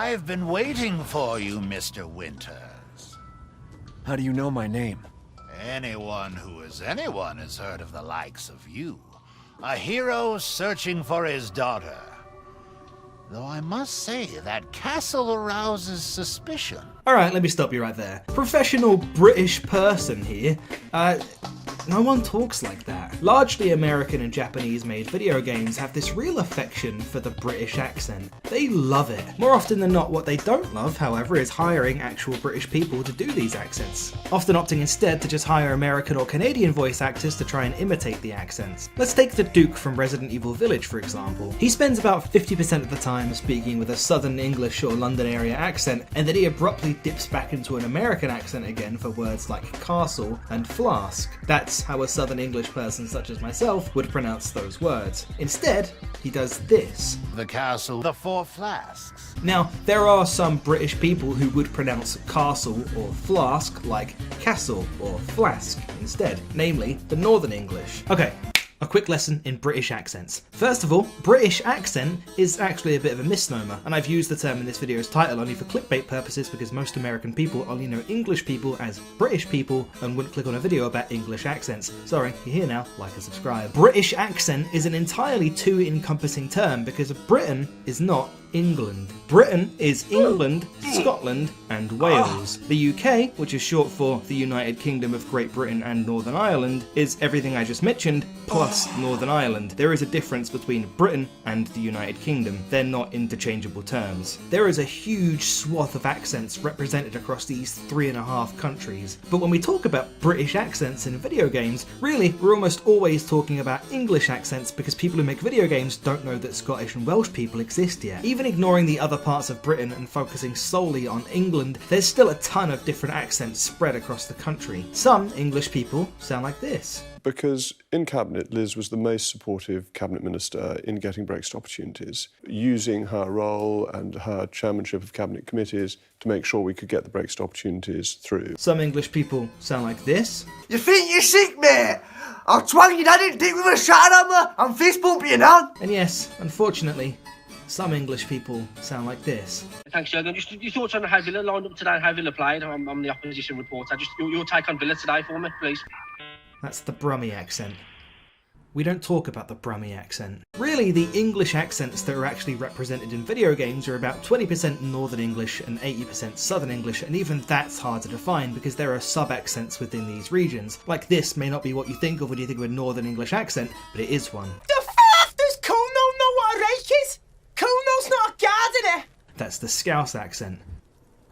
I've been waiting for you, Mr. Winters. How do you know my name? Anyone who is anyone has heard of the likes of you. A hero searching for his daughter. Though I must say, that castle arouses suspicion. Alright, let me stop you right there. Professional British person here. No one talks like that. Largely American and Japanese made video games have this real affection for the British accent. They love it. More often than not, what they don't love, however, is hiring actual British people to do these accents. Often opting instead to just hire American or Canadian voice actors to try and imitate the accents. Let's take the Duke from Resident Evil Village, for example. He spends about 50% of the time speaking with a Southern English or London area accent, and then he abruptly dips back into an American accent again for words like castle and flask. That's how a Southern English person such as myself would pronounce those words. Instead, he does this. The castle, the 4 flasks. Now, there are some British people who would pronounce castle or flask like castle or flask instead, namely the Northern English. Okay. A quick lesson in British accents. First of all, British accent is actually a bit of a misnomer, and I've used the term in this video's title only for clickbait purposes because most American people only know English people as British people and wouldn't click on a video about English accents. Sorry, you're here now, like and subscribe. British accent is an entirely too encompassing term because Britain is not England. Britain is England, Scotland, and Wales. The UK, which is short for the United Kingdom of Great Britain and Northern Ireland, is everything I just mentioned, plus Northern Ireland. There is a difference between Britain and the United Kingdom. They're not interchangeable terms. There is a huge swath of accents represented across these 3.5 countries. But when we talk about British accents in video games, really, we're almost always talking about English accents because people who make video games don't know that Scottish and Welsh people exist yet. Even ignoring the other parts of Britain and focusing solely on England, there's still a ton of different accents spread across the country. Some English people sound like this. Because in Cabinet, Liz was the most supportive Cabinet Minister in getting Brexit opportunities, using her role and her chairmanship of Cabinet committees to make sure we could get the Brexit opportunities through. Some English people sound like this. You think you're sick, mate? I'll twang your daddy dick with a shot hammer and fist bump you now. And yes, unfortunately, some English people sound like this. Thanks, Jürgen. Just your thoughts on how Villa lined up today, how Villa played. I'm the opposition reporter. Just your take on Villa today for me, please. That's the Brummie accent. We don't talk about the Brummie accent. Really, the English accents that are actually represented in video games are about 20% Northern English and 80% Southern English, and even that's hard to define because there are sub-accents within these regions. Like this may not be what you think of when you think of a Northern English accent, but it is one. The f*** does Kuno know what a rake is? Kuno's not a gardener! That's the Scouse accent.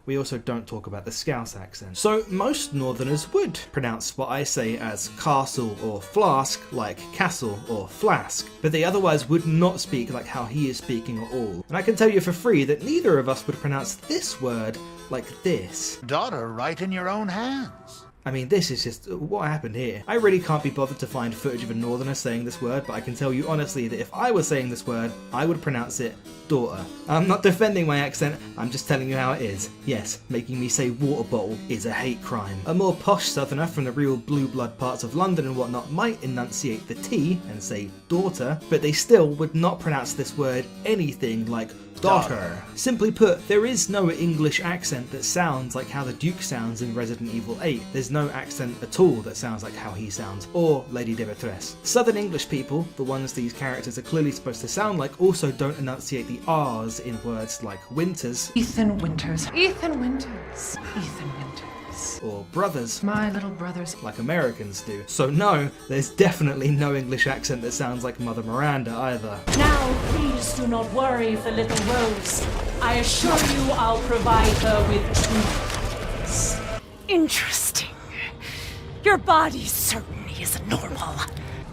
We also don't talk about the Scouse accent. So most Northerners would pronounce what I say as castle or flask like castle or flask, but they otherwise would not speak like how he is speaking at all. And I can tell you for free that neither of us would pronounce this word like this. Daughter right in your own hands. I mean, this is just what happened here. I really can't be bothered to find footage of a Northerner saying this word, but I can tell you honestly that if I was saying this word, I would pronounce it daughter. I'm not defending my accent, I'm just telling you how it is. Yes, making me say water bottle is a hate crime. A more posh Southerner from the real blue blood parts of London and whatnot might enunciate the T and say daughter, but they still would not pronounce this word anything like daughter. Simply put, there is no English accent that sounds like how the Duke sounds in Resident Evil 8. There's no accent at all that sounds like how he sounds, or Lady Dimitrescu. Southern English people, the ones these characters are clearly supposed to sound like, also don't enunciate the R's in words like Winters, Ethan Winters, Ethan Winters, Ethan Winters. or brothers, My little brothers. like Americans do. So no, there's definitely no English accent that sounds like Mother Miranda either. Now, please do not worry for little Rose. I assure you I'll provide her with treats. Interesting. Your body certainly isn't normal.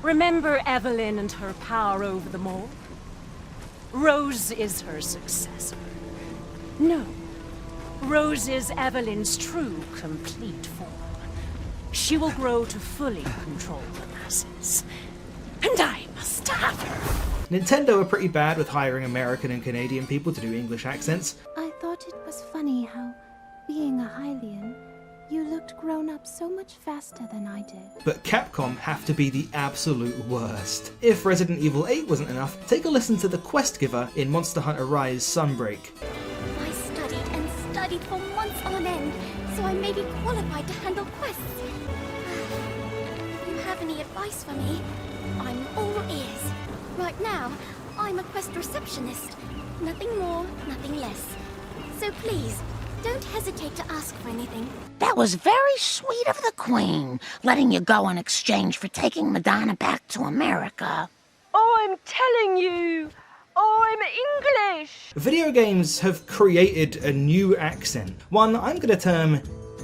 Remember Evelyn and her power over them all? Rose is her successor. No. Rose is Evelyn's true, complete form. She will grow to fully control the masses. And I must have her. Nintendo are pretty bad with hiring American and Canadian people to do English accents. I thought it was funny how, being a Hylian, you looked grown up so much faster than I did. But Capcom have to be the absolute worst. If Resident Evil 8 wasn't enough, take a listen to the quest giver in Monster Hunter Rise Sunbreak. My study may be qualified to handle quests. If you have any advice for me, I'm all ears. Right now, I'm a quest receptionist. Nothing more, nothing less. So please, don't hesitate to ask for anything. That was very sweet of the Queen, letting you go in exchange for taking Madonna back to America. I'm telling you, I'm English. Video games have created a new accent, one I'm going to term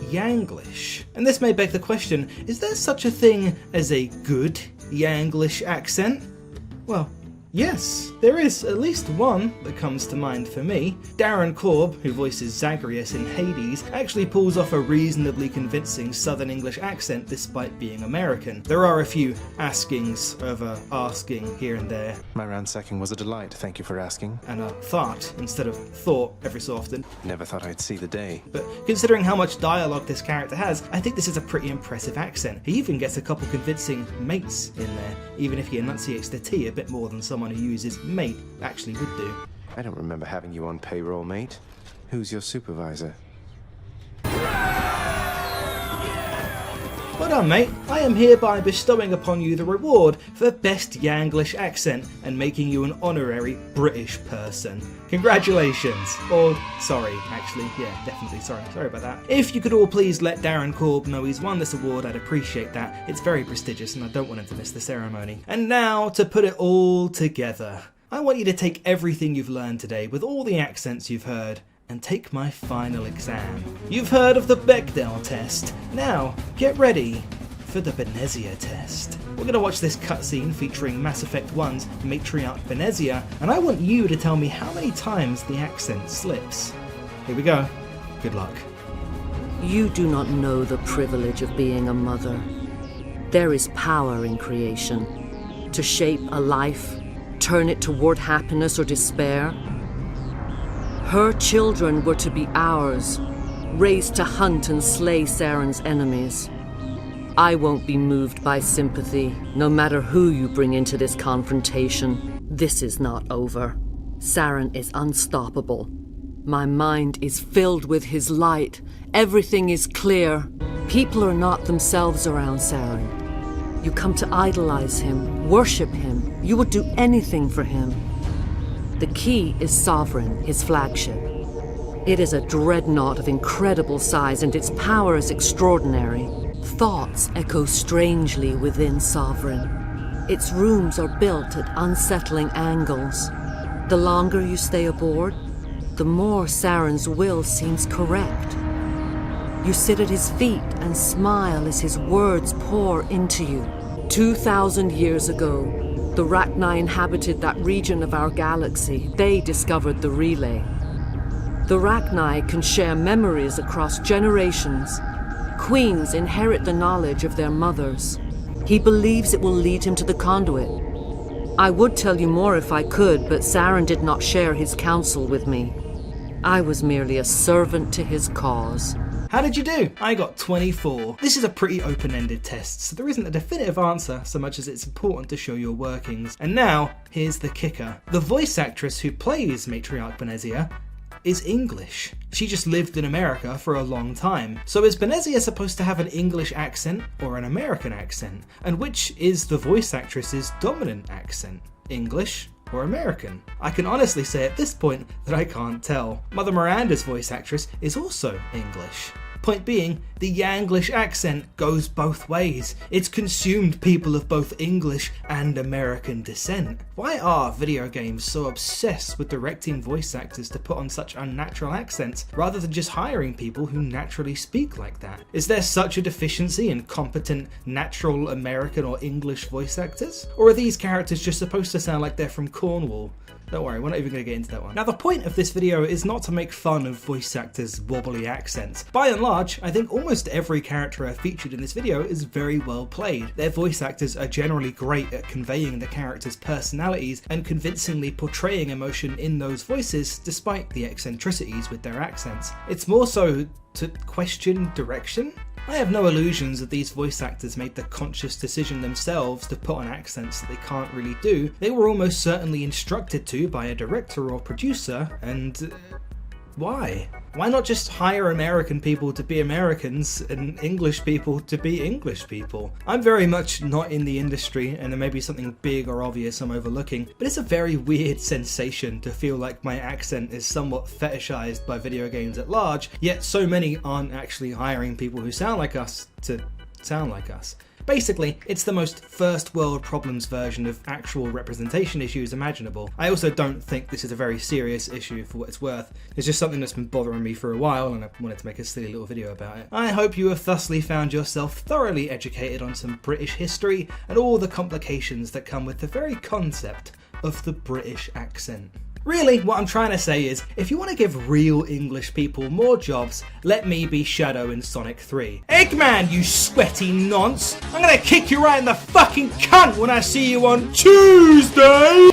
Yanglish. And this may beg the question, is there such a thing as a good Yanglish accent? Well, yes, there is at least one that comes to mind for me. Darren Korb, who voices Zagreus in Hades, actually pulls off a reasonably convincing Southern English accent despite being American. There are a few askings over asking here and there. My ransacking was a delight, thank you for asking. And a thought instead of thought every so often. Never thought I'd see the day. But considering how much dialogue this character has, I think this is a pretty impressive accent. He even gets a couple convincing mates in there, even if he enunciates the T a bit more than someone who uses mate actually would do. I don't remember having you on payroll, mate. Who's your supervisor? Well done, mate. I am hereby bestowing upon you the reward for Best Yanglish Accent and making you an honorary British person. Congratulations. Or, sorry, actually. Yeah, definitely sorry. Sorry about that. If you could all please let Darren Korb know he's won this award, I'd appreciate that. It's very prestigious and I don't want him to miss the ceremony. And now, to put it all together, I want you to take everything you've learned today with all the accents you've heard and take my final exam. You've heard of the Bechdel test. Now, get ready for the Benezia test. We're going to watch this cutscene featuring Mass Effect 1's matriarch Benezia, and I want you to tell me how many times the accent slips. Here we go. Good luck. You do not know the privilege of being a mother. There is power in creation. To shape a life, turn it toward happiness or despair. Her children were to be ours, raised to hunt and slay Saren's enemies. I won't be moved by sympathy, no matter who you bring into this confrontation. This is not over. Saren is unstoppable. My mind is filled with his light. Everything is clear. People are not themselves around Saren. You come to idolize him, worship him. You would do anything for him. The key is Sovereign, his flagship. It is a dreadnought of incredible size, and its power is extraordinary. Thoughts echo strangely within Sovereign. Its rooms are built at unsettling angles. The longer you stay aboard, the more Saren's will seems correct. You sit at his feet and smile as his words pour into you. 2,000 years ago, the Rachni inhabited that region of our galaxy. They discovered the relay. The Rachni can share memories across generations. Queens inherit the knowledge of their mothers. He believes it will lead him to the conduit. I would tell you more if I could, but Saren did not share his counsel with me. I was merely a servant to his cause. How did you do? I got 24. This is a pretty open-ended test, so there isn't a definitive answer so much as it's important to show your workings. And now, here's the kicker. The voice actress who plays Matriarch Benezia is English. She just lived in America for a long time. So is Benezia supposed to have an English accent or an American accent? And which is the voice actress's dominant accent? English or American? I can honestly say at this point that I can't tell. Mother Miranda's voice actress is also English. Point being, the Yanglish accent goes both ways. It's consumed people of both English and American descent. Why are video games so obsessed with directing voice actors to put on such unnatural accents, rather than just hiring people who naturally speak like that? Is there such a deficiency in competent, natural American or English voice actors? Or are these characters just supposed to sound like they're from Cornwall? Don't worry, we're not even going to get into that one. Now, the point of this video is not to make fun of voice actors' wobbly accents. By and large, I think almost every character I've featured in this video is very well played. Their voice actors are generally great at conveying the characters' personalities and convincingly portraying emotion in those voices, despite the eccentricities with their accents. It's more so to question direction. I have no illusions that these voice actors made the conscious decision themselves to put on accents that they can't really do. They were almost certainly instructed to by a director or producer, and Why? Why not just hire American people to be Americans and English people to be English people? I'm very much not in the industry, and there may be something big or obvious I'm overlooking, but it's a very weird sensation to feel like my accent is somewhat fetishized by video games at large, yet so many aren't actually hiring people who sound like us to sound like us. Basically, it's the most first world problems version of actual representation issues imaginable. I also don't think this is a very serious issue for what it's worth. It's just something that's been bothering me for a while and I wanted to make a silly little video about it. I hope you have thusly found yourself thoroughly educated on some British history and all the complications that come with the very concept of the British accent. Really, what I'm trying to say is, if you want to give real English people more jobs, let me be Shadow in Sonic 3. Eggman, you sweaty nonce! I'm gonna kick you right in the fucking cunt when I see you on Tuesday!